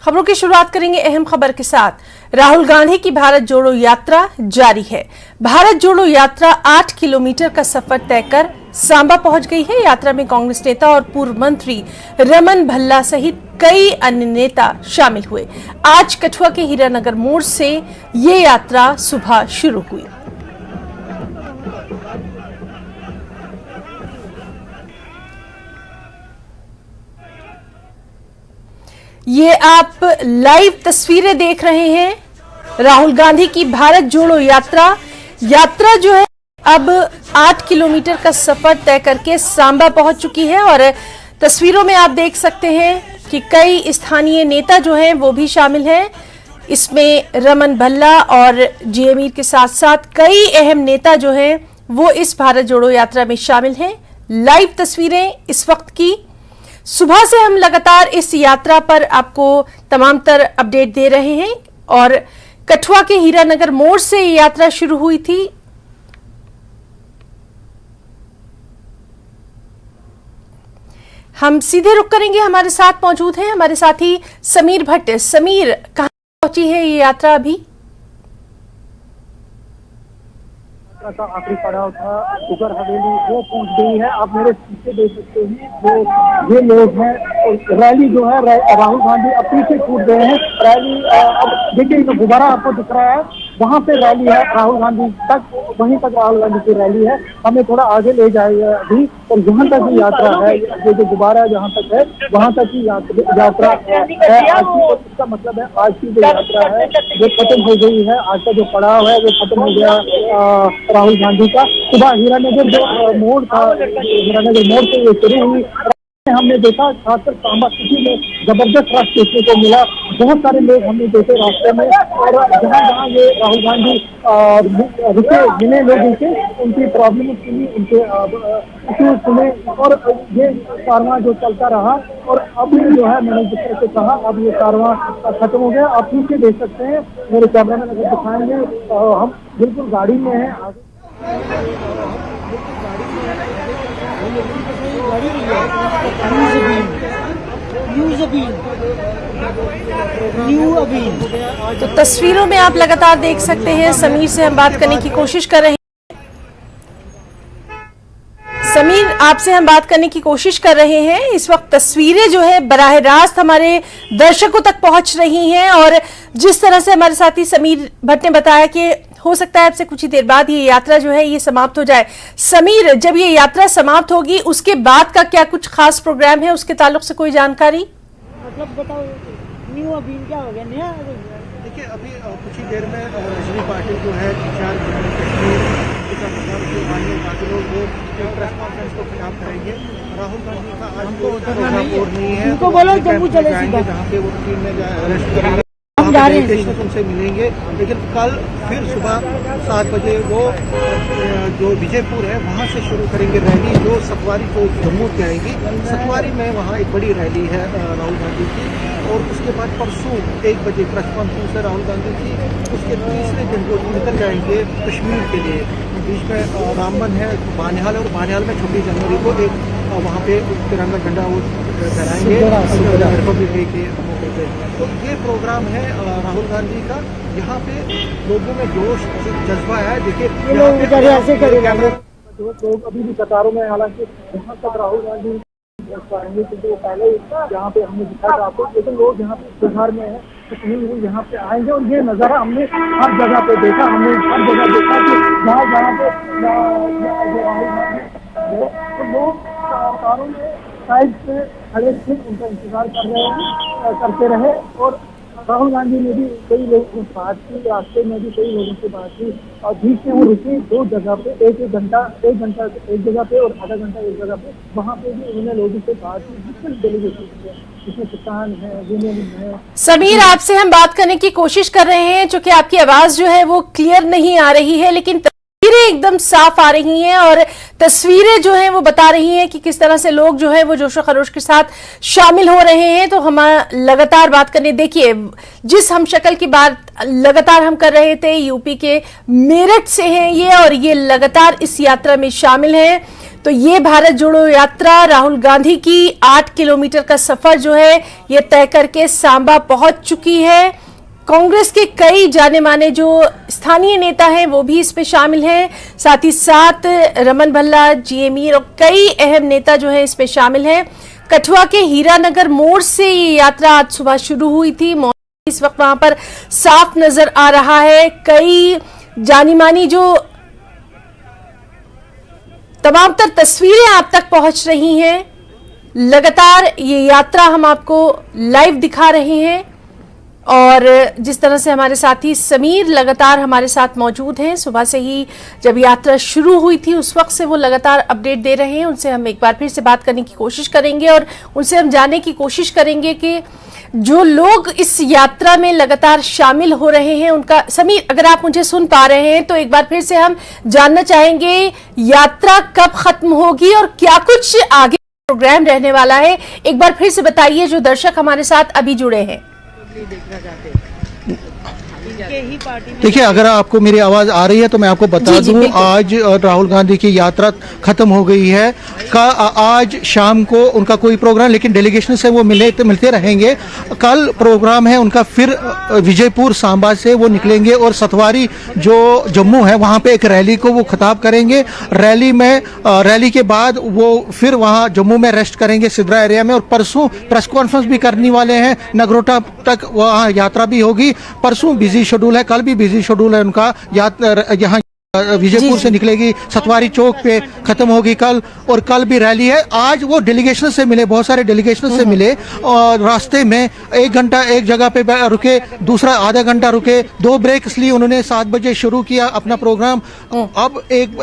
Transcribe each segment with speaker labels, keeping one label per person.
Speaker 1: खबरों की शुरुआत करेंगे अहम खबर के साथ। राहुल गांधी की भारत जोड़ो यात्रा जारी है। भारत जोड़ो यात्रा 8 किलोमीटर का सफर तय कर सांबा पहुंच गई है। यात्रा में कांग्रेस नेता और पूर्व मंत्री रमन भल्ला सहित कई अन्य नेता शामिल हुए। आज कठुआ के हीरानगर मोड़ से ये यात्रा सुबह शुरू हुई। ये आप लाइव तस्वीरें देख रहे हैं। राहुल गांधी की भारत जोड़ो यात्रा जो है अब 8 किलोमीटर का सफर तय करके सांबा पहुंच चुकी है और तस्वीरों में आप देख सकते हैं कि कई स्थानीय नेता जो हैं वो भी शामिल हैं। इसमें रमन भल्ला और जेएमई के साथ साथ कई अहम नेता जो हैं वो इस भारत जोड़ो यात्रा में शामिल हैं। लाइव तस्वीरें इस वक्त की। सुबह से हम लगातार इस यात्रा पर आपको तमाम तर अपडेट दे रहे हैं और कठुआ के हीरानगर मोड़ से ये यात्रा शुरू हुई थी। हम सीधे रुक करेंगे। हमारे साथ मौजूद हैं हमारे साथी समीर भट्ट। समीर, कहां पहुंची है ये यात्रा अभी?
Speaker 2: का आखिरी पड़ाव था शुगर हवेली, वो पहुंच गई है। आप मेरे पीछे देख सकते हैं जो ये लोग हैं। रैली जो है राहुल गांधी अब पीछे छूट गए हैं। रैली अब देखिए गुब्बारा आपको दिख रहा है, वहां पे रैली है राहुल गांधी तक, वहीं तक राहुल गांधी की रैली है। हमें थोड़ा आगे ले जाएगा अभी और जहां तक की यात्रा है, ये जो गुब्बारा जहां तक है वहां तक की यात्रा है आज की। इसका मतलब है आज की जो यात्रा है वो खत्म हो गई है। आज का जो पड़ाव है वो खत्म हो गया राहुल गांधी का। सुबह हीरानगर जो मोड़ था, हीरानगर मोड़ से ये शुरू हुई। हमने देखा खासकर सांबा सिटी में जबरदस्त रश देखने को मिला। बहुत सारे लोग हमने देखे रास्ते में और जहाँ जहाँ ये राहुल गांधी रुके मिले लोगों से, उनकी प्रॉब्लम सुनी, उनके इश्यूज सुने और ये कारवां जो चलता रहा। और अब जो है मैंने जिस तरह से कहा अब ये कारवां खत्म हो गया। आप पीछे देख सकते हैं, मेरे कैमरा मैन अगर दिखाएंगे, हम बिल्कुल गाड़ी में हैं।
Speaker 1: तो तस्वीरों में आप लगातार देख सकते हैं। समीर से हम बात करने की कोशिश कर रहे हैं। समीर, आपसे हम बात करने की कोशिश कर रहे हैं। इस वक्त तस्वीरें जो है बराह रास्त हमारे दर्शकों तक पहुंच रही हैं और जिस तरह से हमारे साथी समीर भट्ट ने बताया कि हो सकता है आपसे कुछ ही देर बाद ये यात्रा जो है ये समाप्त हो जाए। समीर, जब ये यात्रा समाप्त होगी उसके बाद का क्या कुछ खास प्रोग्राम है, उसके ताल्लुक से कोई जानकारी?
Speaker 3: मतलब बताओ, न्यू अभी क्या हो गया नया?
Speaker 2: देखिए अभी कुछ ही देर में रजनी पाटिल जो है लोग वो प्रेस कॉन्फ्रेंस को खिलाफ करेंगे। राहुल गांधी का आज को उतरना नहीं है, उनको बोलो जम्मू चले जाएंगे जहाँ पे वो टीम में अरेस्ट करेंगे, हम जा रहे हैं उनसे मिलेंगे। लेकिन कल फिर सुबह 7 बजे वो जो विजयपुर है वहाँ से शुरू करेंगे रैली, जो सतवारी को जम्मू के आएगी। सतवारी में वहाँ एक बड़ी रैली है राहुल गांधी की। और उसके बाद परसों 1 बजे प्रेस कॉन्फ्रेंस है राहुल गांधी की। उसके तीसरे दिन वो निकल जाएंगे कश्मीर के लिए। बीच में रामबन है, बानिहाल है, और बानिहाल में 26 जनवरी को एक वहाँ पे तिरंगा झंडा वो फहराएंगे रिपब्लिक डे के मौके पे। तो ये प्रोग्राम है राहुल गांधी का। यहाँ पे लोगों में जोश जज्बा है। देखिए लोग अभी भी कतारों में, हालांकि जहाँ तक राहुल गांधी पाएंगे क्योंकि वो पहले यहाँ पे हमने दिखाया था आपको, लेकिन लोग यहाँ पे बिहार में है तो कहीं यहाँ पे आएंगे। और ये नज़ारा हमने हर जगह पे देखा, हमने हर जगह देखा कि जहाँ जहाँ पे राहुल गांधी तो लोग कारों में साइड से खड़े थे, उनका इंतजार करते रहे। और राहुल गांधी ने भी कई लोगों से बात की, रास्ते में भी कई लोगों से बात की और बीच में वो रुके 2 जगह पे, एक घंटा एक जगह पे और आधा घंटा एक जगह पे। वहाँ पे भी उन्होंने लोगों से बात की, जिसमें डेलीगेशन है, जिसमें किसान है, यूनियन है।
Speaker 1: समीर, आपसे हम बात करने की कोशिश कर रहे हैं, चूंकि आपकी आवाज जो है वो क्लियर नहीं आ रही है, लेकिन तस्वीरें एकदम साफ आ रही हैं और तस्वीरें जो हैं वो बता रही हैं कि किस तरह से लोग जो है वो जोशो खरोश के साथ शामिल हो रहे हैं। तो हम लगातार बात करने, देखिए जिस हम शक्ल की बात लगातार हम कर रहे थे, यूपी के मेरठ से हैं ये, और ये लगातार इस यात्रा में शामिल हैं। तो ये भारत जोड़ो यात्रा राहुल गांधी की 8 किलोमीटर का सफर जो है ये तय करके सांबा पहुंच चुकी है। कांग्रेस के कई जाने माने जो स्थानीय नेता हैं वो भी इसमें शामिल हैं, साथ ही साथ रमन भल्ला, जीए मीर और कई अहम नेता जो हैं इसमें शामिल हैं। कठुआ के हीरानगर मोड़ से ये यात्रा आज सुबह शुरू हुई थी। मौसम इस वक्त वहां पर साफ नजर आ रहा है। कई जानी मानी जो तमाम तर तस्वीरें आप तक पहुंच रही हैं। लगातार ये यात्रा हम आपको लाइव दिखा रहे हैं और जिस तरह से हमारे साथी समीर लगातार हमारे साथ मौजूद हैं, सुबह से ही जब यात्रा शुरू हुई थी उस वक्त से वो लगातार अपडेट दे रहे हैं। उनसे हम एक बार फिर से बात करने की कोशिश करेंगे और उनसे हम जानने की कोशिश करेंगे कि जो लोग इस यात्रा में लगातार शामिल हो रहे हैं उनका। समीर, अगर आप मुझे सुन पा रहे हैं तो एक बार फिर से हम जानना चाहेंगे यात्रा कब खत्म होगी और क्या कुछ आगे प्रोग्राम रहने वाला है। एक बार फिर से बताइए जो दर्शक हमारे साथ अभी जुड़े हैं।
Speaker 3: देखना चाहते हैं इनके ही पार्टी में।
Speaker 4: देखिए, अगर आपको मेरी आवाज आ रही है तो मैं आपको बता दूं, आज राहुल गांधी की यात्रा खत्म हो गई है। आज शाम को उनका कोई प्रोग्राम, लेकिन डेलीगेशन से वो मिलते रहेंगे। कल प्रोग्राम है उनका, फिर विजयपुर सांबा से वो निकलेंगे और सतवारी जो जम्मू है वहां पे एक रैली को वो खिताब करेंगे। रैली के बाद वो फिर वहां जम्मू में रेस्ट करेंगे सिद्रा एरिया में, और परसों प्रेस कॉन्फ्रेंस भी करने वाले हैं। नगरोटा तक वहां यात्रा भी होगी। परसों बिजी शेड्यूल है, कल भी बिजी शेड्यूल है उनका। यहाँ विजयपुर से निकलेगी, सतवारी चौक पे खत्म होगी कल, और कल भी रैली है। आज वो डेलीगेशन से मिले, बहुत सारे डेलीगेशन से मिले, और रास्ते में 1 घंटा एक जगह पे रुके, दूसरा आधा घंटा रुके, 2 ब्रेक्स ली उन्होंने। 7 बजे शुरू किया अपना प्रोग्राम, अब 1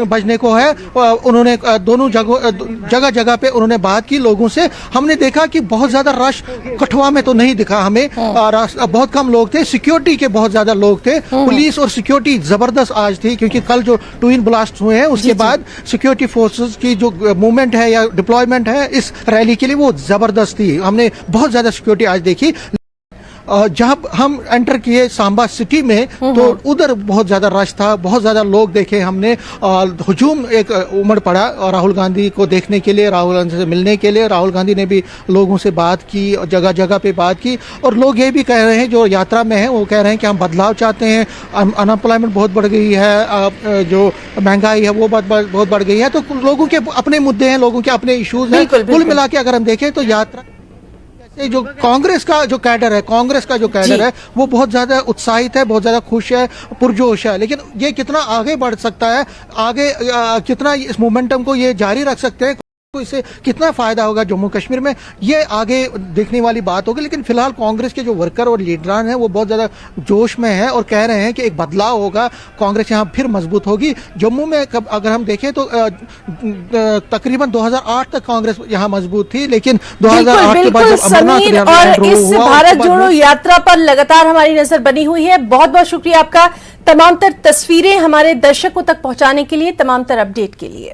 Speaker 4: बजने को है। उन्होंने दोनों जगह जगह पे उन्होंने बात की लोगों से। हमने देखा कि बहुत ज्यादा रश कठुआ में तो नहीं दिखा हमें, बहुत कम लोग थे। सिक्योरिटी के बहुत ज्यादा लोग थे, पुलिस और सिक्योरिटी जबरदस्त आज थी, क्योंकि कल जो ट्विन ब्लास्ट हुए हैं उसके बाद सिक्योरिटी फोर्सेस की जो मूवमेंट है या डिप्लॉयमेंट है इस रैली के लिए वो जबरदस्त थी। हमने बहुत ज्यादा सिक्योरिटी आज देखी। जब हम एंटर किए सांबा सिटी में तो उधर बहुत ज्यादा रश था, बहुत ज्यादा लोग देखे हमने। हुजूम एक उमड़ पड़ा राहुल गांधी को देखने के लिए, राहुल गांधी से मिलने के लिए। राहुल गांधी ने भी लोगों से बात की, जगह जगह पे बात की, और लोग ये भी कह रहे हैं जो यात्रा में हैं वो कह रहे हैं कि हम बदलाव चाहते हैं। अनएम्प्लॉयमेंट बहुत बढ़ गई है, जो महंगाई है वो बहुत बढ़ गई है। तो लोगों के अपने मुद्दे हैं, लोगों के अपने इश्यूज हैं। कुल मिला के अगर हम देखें तो यात्रा जो कांग्रेस का जो कैडर है वो बहुत ज्यादा उत्साहित है, बहुत ज्यादा खुश है, पुरजोश है। लेकिन ये कितना आगे बढ़ सकता है, आगे कितना इस मोमेंटम को ये जारी रख सकते हैं, इससे कितना फायदा होगा जम्मू कश्मीर में, ये आगे देखने वाली बात होगी। लेकिन फिलहाल कांग्रेस के जो वर्कर और लीडरान हैं वो बहुत ज्यादा जोश में हैं और कह रहे हैं कि एक बदलाव होगा, कांग्रेस यहाँ फिर मजबूत होगी। जम्मू में अगर हम देखें तो तकरीबन 2008 तक कांग्रेस यहाँ मजबूत थी, लेकिन 2008 के बाद जब
Speaker 1: समीर और इस भारत जोड़ो यात्रा पर लगातार हमारी नजर बनी हुई है। बहुत बहुत शुक्रिया आपका तमाम तर तस्वीरें हमारे दर्शकों तक पहुंचाने के लिए, तमाम तर अपडेट के लिए।